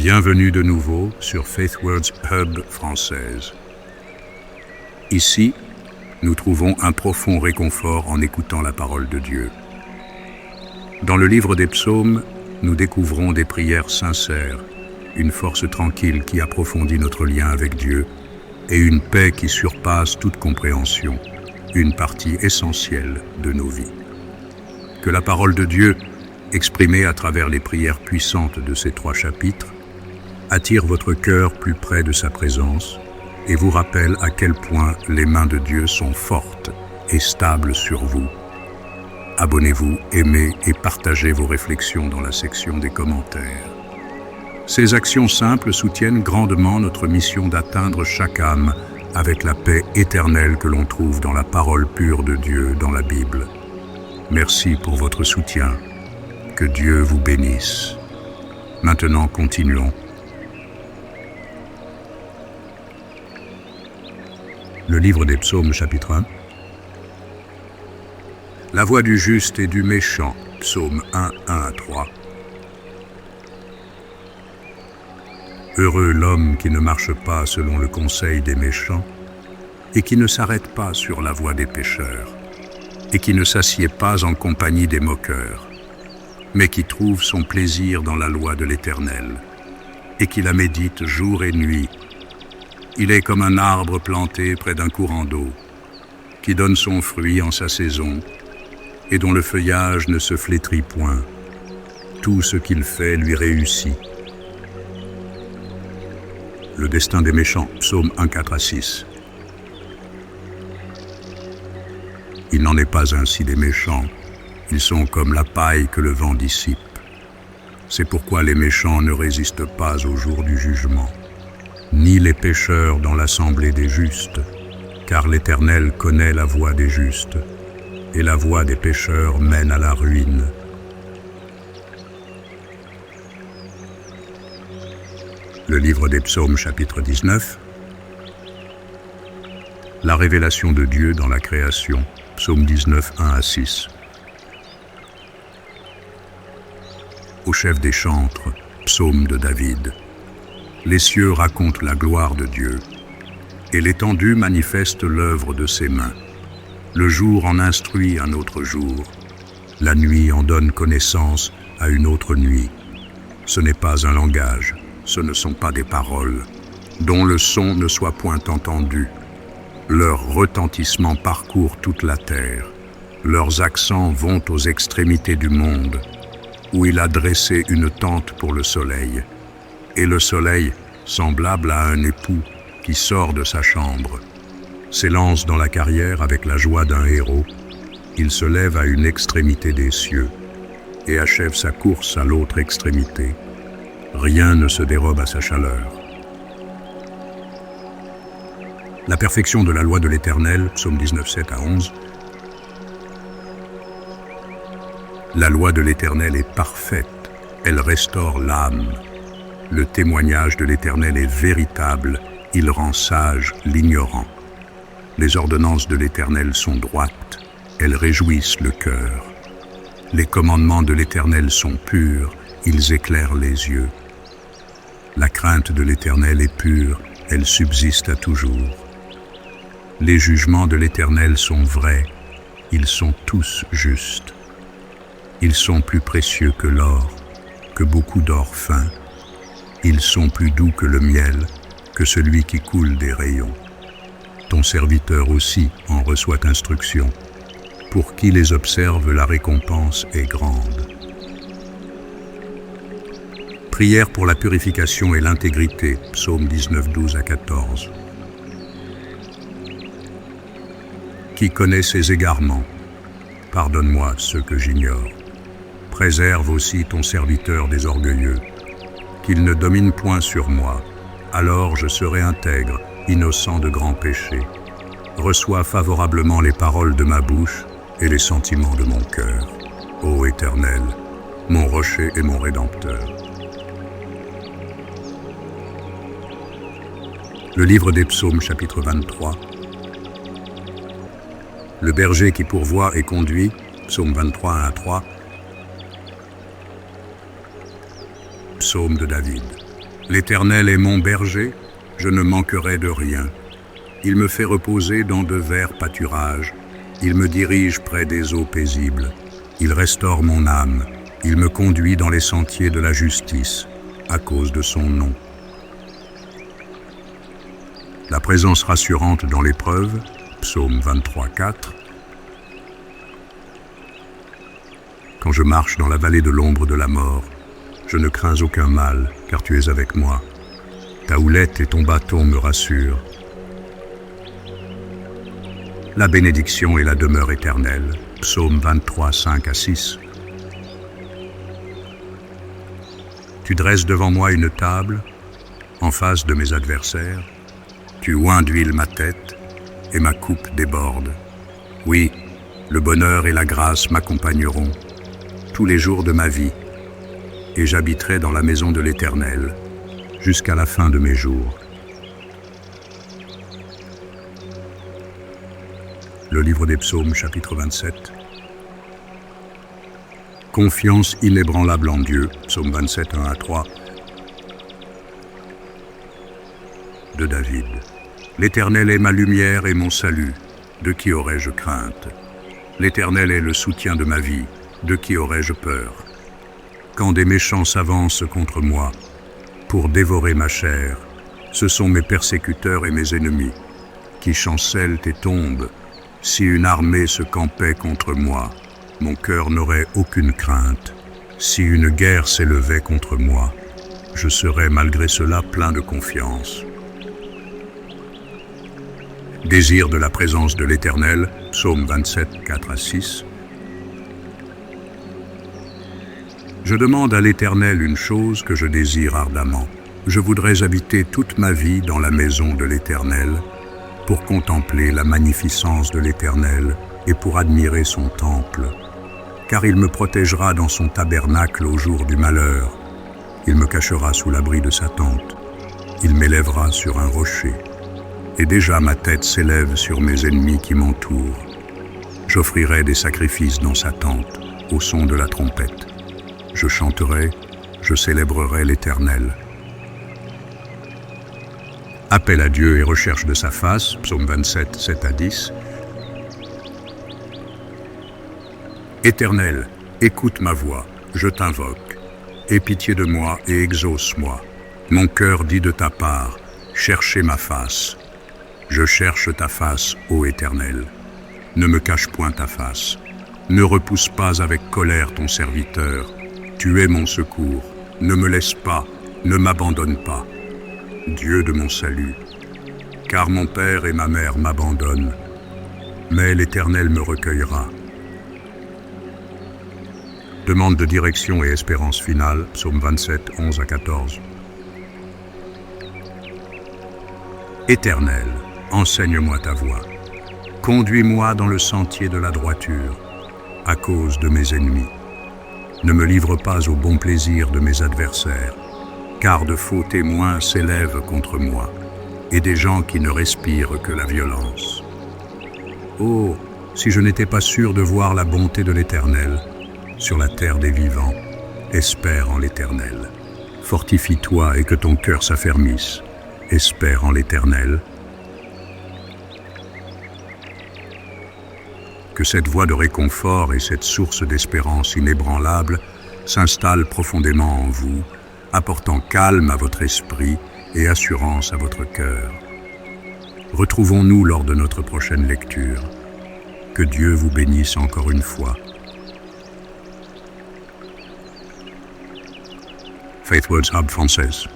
Bienvenue de nouveau sur Faithwords Hub française. Ici, nous trouvons un profond réconfort en écoutant la parole de Dieu. Dans le livre des psaumes, nous découvrons des prières sincères, une force tranquille qui approfondit notre lien avec Dieu et une paix qui surpasse toute compréhension, une partie essentielle de nos vies. Que la parole de Dieu, exprimée à travers les prières puissantes de ces 3 chapitres, attire votre cœur plus près de sa présence et vous rappelle à quel point les mains de Dieu sont fortes et stables sur vous. Abonnez-vous, aimez et partagez vos réflexions dans la section des commentaires. Ces actions simples soutiennent grandement notre mission d'atteindre chaque âme avec la paix éternelle que l'on trouve dans la parole pure de Dieu dans la Bible. Merci pour votre soutien. Que Dieu vous bénisse. Maintenant, continuons. Le livre des psaumes, chapitre 1. La voix du juste et du méchant, psaume 1, 1 à 3. Heureux l'homme qui ne marche pas selon le conseil des méchants, et qui ne s'arrête pas sur la voie des pécheurs, et qui ne s'assied pas en compagnie des moqueurs, mais qui trouve son plaisir dans la loi de l'Éternel, et qui la médite jour et nuit. Il est comme un arbre planté près d'un courant d'eau, qui donne son fruit en sa saison, et dont le feuillage ne se flétrit point. Tout ce qu'il fait lui réussit. Le destin des méchants, psaume 1, 4 à 6. Il n'en est pas ainsi des méchants, ils sont comme la paille que le vent dissipe. C'est pourquoi les méchants ne résistent pas au jour du jugement, ni les pécheurs dans l'assemblée des justes, car l'Éternel connaît la voie des justes, et la voie des pécheurs mène à la ruine. Le livre des psaumes, chapitre 19. La révélation de Dieu dans la création, psaume 19, 1 à 6. Au chef des chantres, psaume de David. Les cieux racontent la gloire de Dieu, et l'étendue manifeste l'œuvre de ses mains. Le jour en instruit un autre jour, la nuit en donne connaissance à une autre nuit. Ce n'est pas un langage, ce ne sont pas des paroles, dont le son ne soit point entendu. Leur retentissement parcourt toute la terre, leurs accents vont aux extrémités du monde, où il a dressé une tente pour le soleil. Et le soleil, semblable à un époux qui sort de sa chambre, s'élance dans la carrière avec la joie d'un héros. Il se lève à une extrémité des cieux et achève sa course à l'autre extrémité. Rien ne se dérobe à sa chaleur. La perfection de la loi de l'Éternel, psaume 19, 7 à 11. La loi de l'Éternel est parfaite, elle restaure l'âme. Le témoignage de l'Éternel est véritable, il rend sage l'ignorant. Les ordonnances de l'Éternel sont droites, elles réjouissent le cœur. Les commandements de l'Éternel sont purs, ils éclairent les yeux. La crainte de l'Éternel est pure, elle subsiste à toujours. Les jugements de l'Éternel sont vrais, ils sont tous justes. Ils sont plus précieux que l'or, que beaucoup d'or fin. Ils sont plus doux que le miel, que celui qui coule des rayons. Ton serviteur aussi en reçoit instruction. Pour qui les observe, la récompense est grande. Prière pour la purification et l'intégrité, psaume 19, 12 à 14. Qui connaît ses égarements? Pardonne-moi ceux que j'ignore. Préserve aussi ton serviteur des orgueilleux, qu'il ne domine point sur moi. Alors je serai intègre, innocent de grands péchés. Reçois favorablement les paroles de ma bouche et les sentiments de mon cœur. Ô Éternel, mon rocher et mon rédempteur. Le livre des psaumes, chapitre 23. Le berger qui pourvoit et conduit, psaume 23, 1 à 3. Psaume de David. L'Éternel est mon berger, je ne manquerai de rien. Il me fait reposer dans de verts pâturages. Il me dirige près des eaux paisibles. Il restaure mon âme. Il me conduit dans les sentiers de la justice, à cause de son nom. La présence rassurante dans l'épreuve, psaume 23, 4. Quand je marche dans la vallée de l'ombre de la mort, je ne crains aucun mal, car tu es avec moi. Ta houlette et ton bâton me rassurent. La bénédiction et la demeure éternelle, psaume 23, 5 à 6. Tu dresses devant moi une table, en face de mes adversaires. Tu oins d'huile ma tête, et ma coupe déborde. Oui, le bonheur et la grâce m'accompagneront tous les jours de ma vie, et j'habiterai dans la maison de l'Éternel jusqu'à la fin de mes jours. Le livre des Psaumes, chapitre 27. Confiance inébranlable en Dieu, psaume 27, 1 à 3, de David. L'Éternel est ma lumière et mon salut, de qui aurais-je crainte? L'Éternel est le soutien de ma vie, de qui aurais-je peur? Quand des méchants s'avancent contre moi, pour dévorer ma chair, ce sont mes persécuteurs et mes ennemis, qui chancellent et tombent. Si une armée se campait contre moi, mon cœur n'aurait aucune crainte. Si une guerre s'élevait contre moi, je serais malgré cela plein de confiance. Désir de la présence de l'Éternel, psaume 27, 4 à 6. Je demande à l'Éternel une chose que je désire ardemment. Je voudrais habiter toute ma vie dans la maison de l'Éternel, pour contempler la magnificence de l'Éternel et pour admirer son temple. Car il me protégera dans son tabernacle au jour du malheur. Il me cachera sous l'abri de sa tente. Il m'élèvera sur un rocher. Et déjà ma tête s'élève sur mes ennemis qui m'entourent. J'offrirai des sacrifices dans sa tente, au son de la trompette. Je chanterai, je célébrerai l'Éternel. Appel à Dieu et recherche de sa face, psaume 27, 7 à 10. Éternel, écoute ma voix, je t'invoque. Aie pitié de moi et exauce-moi. Mon cœur dit de ta part, cherchez ma face. Je cherche ta face, ô Éternel. Ne me cache point ta face. Ne repousse pas avec colère ton serviteur. Tu es mon secours. Ne me laisse pas, ne m'abandonne pas. Dieu de mon salut. Car mon père et ma mère m'abandonnent. Mais l'Éternel me recueillera. Demande de direction et espérance finale, psaume 27, 11 à 14. Éternel, enseigne-moi ta voie. Conduis-moi dans le sentier de la droiture, à cause de mes ennemis. Ne me livre pas au bon plaisir de mes adversaires, car de faux témoins s'élèvent contre moi, et des gens qui ne respirent que la violence. Oh, si je n'étais pas sûr de voir la bonté de l'Éternel sur la terre des vivants, espère en l'Éternel. Fortifie-toi et que ton cœur s'affermisse, espère en l'Éternel. Que cette voie de réconfort et cette source d'espérance inébranlable s'installent profondément en vous, apportant calme à votre esprit et assurance à votre cœur. Retrouvons-nous lors de notre prochaine lecture. Que Dieu vous bénisse encore une fois. Faith Words Hub française.